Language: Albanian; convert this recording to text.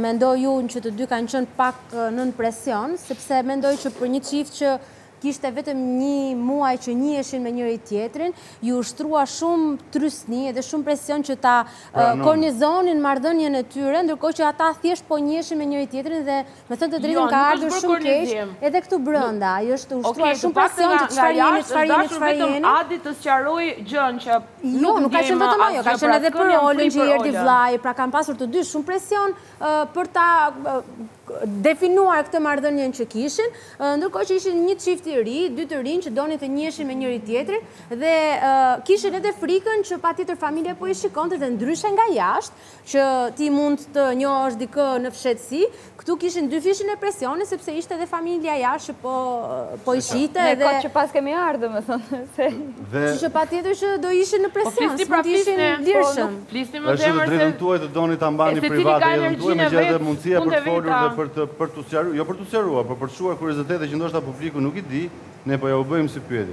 mendoj unë që të dy kanë qenë pak nën presion, sepse mendoj që për një çift që kishte vetëm një muaj që njiheshin me njëri tjetrin, ju ushtrua shumë trysni edhe shumë presion që ta kornizonin marrëdhënien e tyre, ndërkohë që ata thjesht po njiheshin me njëri tjetrin dhe me thënë të drejtën ka ardhur shumë keq edhe këtu brenda. Ai është ushtuar shumë presion që çfarë jeni. Adi të sqaroj gjën që nuk ka qenë vetëm ajo, ka qenë edhe për rolin që i erdhi vllai, pra kanë pasur të dy shumë presion për ta definuar këtë marrëdhënien që kishin, ndërkohë që ishin një çift i ri, dy të rinj që donin të njiheshin me njëri tjetrin dhe kishin edhe frikën që patjetër familja po i shikonte dhe ndryshe nga jashtë, që ti mund të njohësh dikë në fshehtësi, këtu kishin dy fishin e presionit sepse ishte edhe familja jashtë që po i shite edhe ne që pas kemi ardhur, më thonë se që patjetër që do ishin në presion, s'mund ishin lirshëm. Flisni më Është të drejtën tuaj të doni ta mbani private jetën tuaj me gjatë mundësia për të folur dhe për të sqaruar, jo për të sqaruar, por për të shuar kuriozitete që ndoshta publiku nuk i di, ne po ja u bëjmë si pyetje.